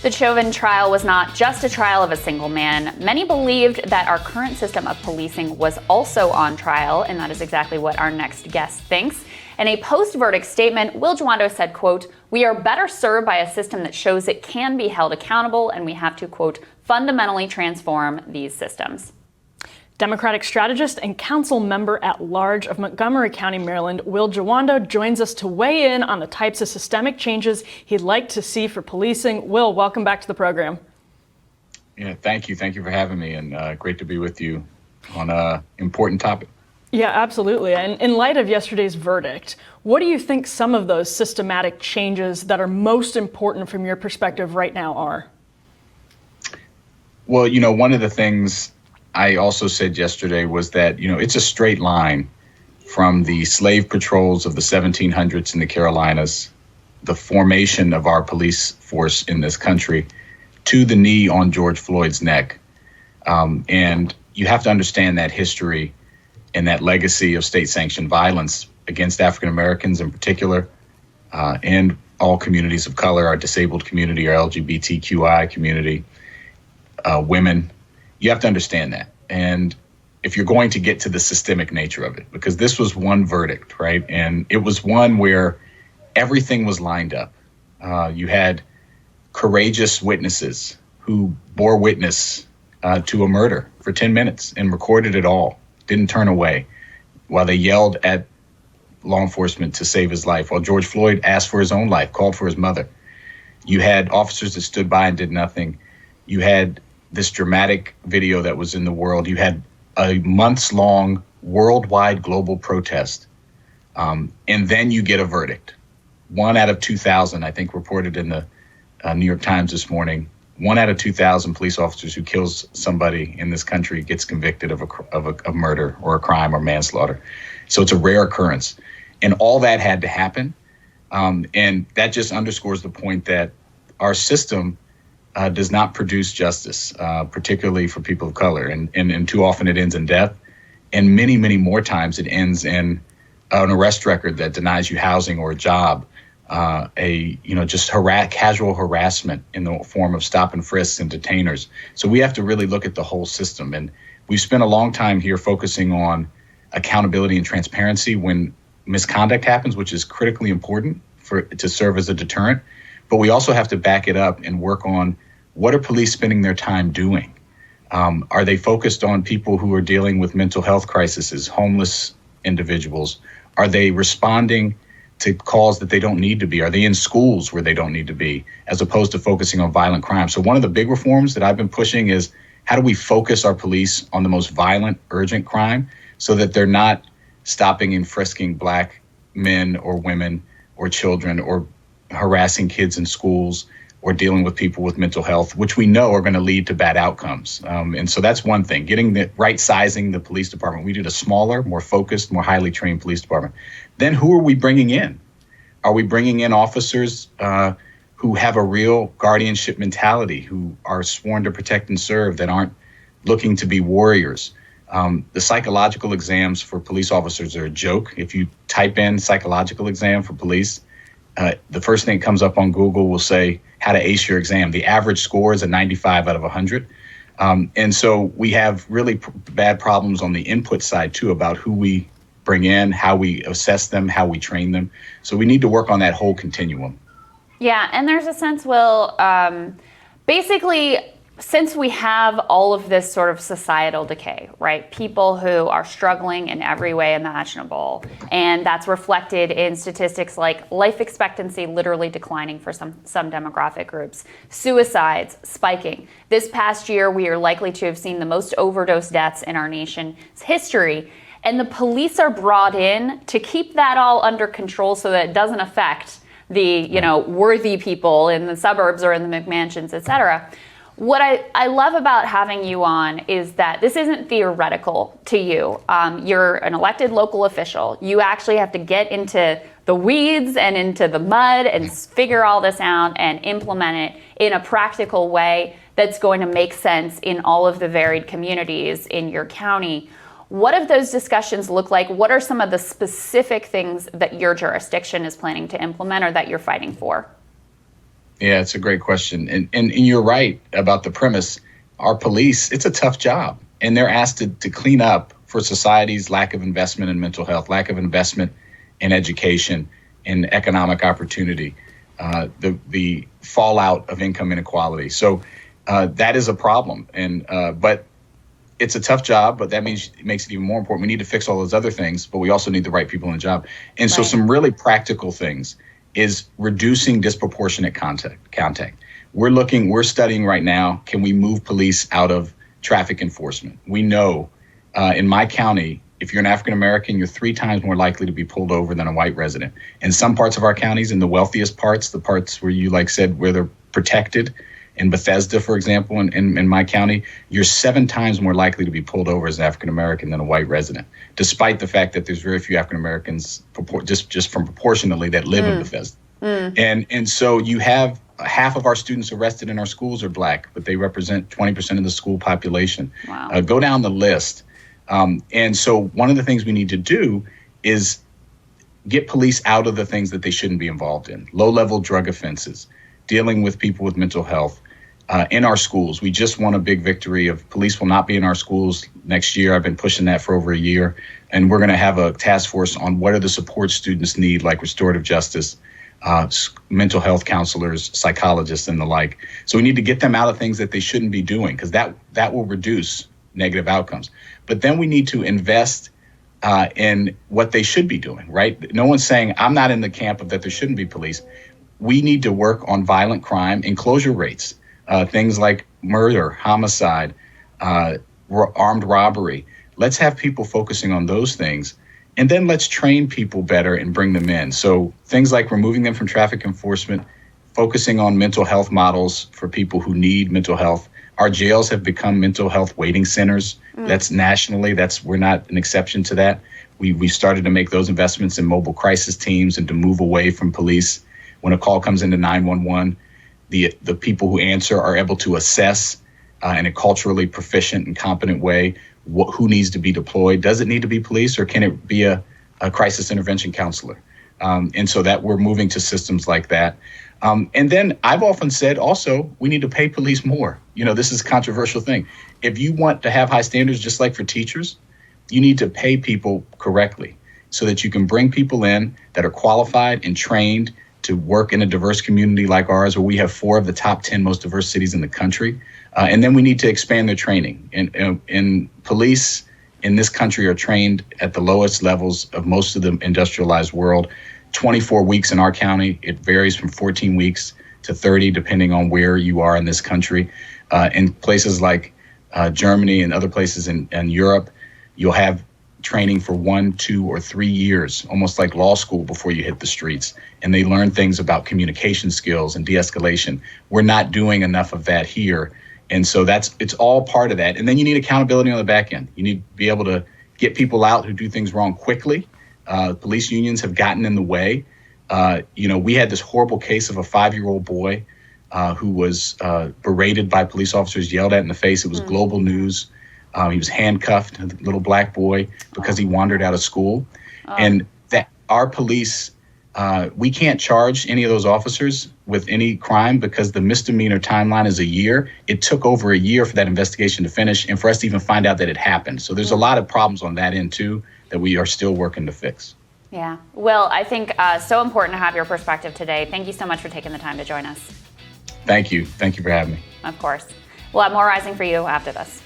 The Chauvin trial was not just a trial of a single man. Many believed that our current system of policing was also on trial, and that is exactly what our next guest thinks. In a post-verdict statement, Will Jawando said, quote, "We are better served by a system that shows it can be held accountable, and we have to, quote, fundamentally transform these systems." Democratic strategist and council member at large of Montgomery County, Maryland, Will Jawando joins us to weigh in on the types of systemic changes he'd like to see for policing. Will, welcome back to the program. Yeah, thank you. Thank you for having me, and great to be with you on an important topic. Yeah, absolutely. And in light of yesterday's verdict, what do you think some of those systematic changes that are most important from your perspective right now are? Well, one of the things I also said yesterday was that, it's a straight line from the slave patrols of the 1700s in the Carolinas, the formation of our police force in this country, to the knee on George Floyd's neck. And you have to understand that history and that legacy of state-sanctioned violence against African Americans in particular, and all communities of color, our disabled community, our LGBTQI community, women. You have to understand that. And if you're going to get to the systemic nature of it, because this was one verdict, right? And it was one where everything was lined up. You had courageous witnesses who bore witness to a murder for 10 minutes and recorded it all, didn't turn away while they yelled at law enforcement to save his life, while George Floyd asked for his own life, called for his mother. You had officers that stood by and did nothing. You had this dramatic video that was in the world. You had a months-long worldwide global protest. And then you get a verdict. 1 out of 2,000, I think, reported in the New York Times this morning. 1 out of 2,000 police officers who kills somebody in this country gets convicted of a murder or a crime or manslaughter. So it's a rare occurrence. And all that had to happen. And that just underscores the point that our system does not produce justice, particularly for people of color. And too often it ends in death. And many, many more times it ends in an arrest record that denies you housing or a job, just casual harassment in the form of stop and frisks and detainers. So we have to really look at the whole system. And we've spent a long time here focusing on accountability and transparency when misconduct happens, which is critically important to serve as a deterrent. But we also have to back it up and work on what are police spending their time doing? Are they focused on people who are dealing with mental health crises, homeless individuals? Are they responding to calls that they don't need to be? Are they in schools where they don't need to be, as opposed to focusing on violent crime? So one of the big reforms that I've been pushing is how do we focus our police on the most violent, urgent crime so that they're not stopping and frisking Black men or women or children or harassing kids in schools or dealing with people with mental health, which we know are going to lead to bad outcomes. And so that's one thing, getting the right sizing the police department. We did a smaller, more focused, more highly trained police department. Then who are we bringing in? Are we bringing in officers who have a real guardianship mentality, who are sworn to protect and serve, that aren't looking to be warriors? The psychological exams for police officers are a joke. If you type in psychological exam for police, the first thing that comes up on Google will say how to ace your exam. The average score is a 95 out of 100. And so we have really bad problems on the input side, too, about who we bring in, how we assess them, how we train them. So we need to work on that whole continuum. Yeah, and there's a sense, Will, basically, since we have all of this sort of societal decay, right? People who are struggling in every way imaginable, and that's reflected in statistics like life expectancy literally declining for some demographic groups, suicides spiking. This past year, we are likely to have seen the most overdose deaths in our nation's history, and the police are brought in to keep that all under control so that it doesn't affect the, worthy people in the suburbs or in the McMansions, et cetera. What I love about having you on is that this isn't theoretical to you. You're an elected local official. You actually have to get into the weeds and into the mud and figure all this out and implement it in a practical way that's going to make sense in all of the varied communities in your county. What do those discussions look like? What are some of the specific things that your jurisdiction is planning to implement or that you're fighting for? Yeah, it's a great question. And you're right about the premise. Our police, it's a tough job. And they're asked to clean up for society's lack of investment in mental health, lack of investment in education, in economic opportunity, the fallout of income inequality. So that is a problem. But it's a tough job, but that means it makes it even more important. We need to fix all those other things, but we also need the right people in the job. And so some really practical things is reducing disproportionate contact. We're studying right now, can we move police out of traffic enforcement? We know in my county, if you're an African American, you're 3 times more likely to be pulled over than a white resident. In some parts of our counties, in the wealthiest parts, the parts where you said where they're protected, in Bethesda, for example, in my county, you're 7 times more likely to be pulled over as an African American than a white resident, despite the fact that there's very few African Americans just from proportionally that live in Bethesda. And so you have half of our students arrested in our schools are Black, but they represent 20% of the school population. Wow. Go down the list. And so one of the things we need to do is get police out of the things that they shouldn't be involved in. Low-level drug offenses, dealing with people with mental health in our schools. We just won a big victory of police will not be in our schools next year. I've been pushing that for over a year. And we're going to have a task force on what are the support students need, like restorative justice, mental health counselors, psychologists, and the like. So we need to get them out of things that they shouldn't be doing, because that will reduce negative outcomes. But then we need to invest in what they should be doing, right? No one's saying I'm not in the camp of that there shouldn't be police. We need to work on violent crime and closure rates, things like murder, homicide, armed robbery. Let's have people focusing on those things. And then let's train people better and bring them in. So things like removing them from traffic enforcement, focusing on mental health models for people who need mental health. Our jails have become mental health waiting centers. That's nationally. We're not an exception to that. We started to make those investments in mobile crisis teams and to move away from police. When a call comes into 911, the people who answer are able to assess in a culturally proficient and competent way who needs to be deployed. Does it need to be police, or can it be a crisis intervention counselor? And so that we're moving to systems like that. And then I've often said also, we need to pay police more. This is a controversial thing. If you want to have high standards, just like for teachers, you need to pay people correctly so that you can bring people in that are qualified and trained to work in a diverse community like ours, where we have 4 of the top 10 most diverse cities in the country. And then we need to expand their training. And police in this country are trained at the lowest levels of most of the industrialized world. 24 weeks in our county. It varies from 14 weeks to 30, depending on where you are in this country. In places like Germany and other places in Europe, you'll have training for 1, 2, or 3 years, almost like law school, before you hit the streets. And they learn things about communication skills and de-escalation. We're not doing enough of that here. And so it's all part of that. And then you need accountability on the back end. You need to be able to get people out who do things wrong quickly. Police unions have gotten in the way. We had this horrible case of a 5-year-old boy who was berated by police officers, yelled at in the face. It was global news. He was handcuffed, a little Black boy, because he wandered out of school. And that our police, we can't charge any of those officers with any crime because the misdemeanor timeline is a year. It took over a year for that investigation to finish and for us to even find out that it happened. So there's a lot of problems on that end, too, that we are still working to fix. Yeah. Will, I think so important to have your perspective today. Thank you so much for taking the time to join us. Thank you. Thank you for having me. Of course. We'll have more Rising for you after this.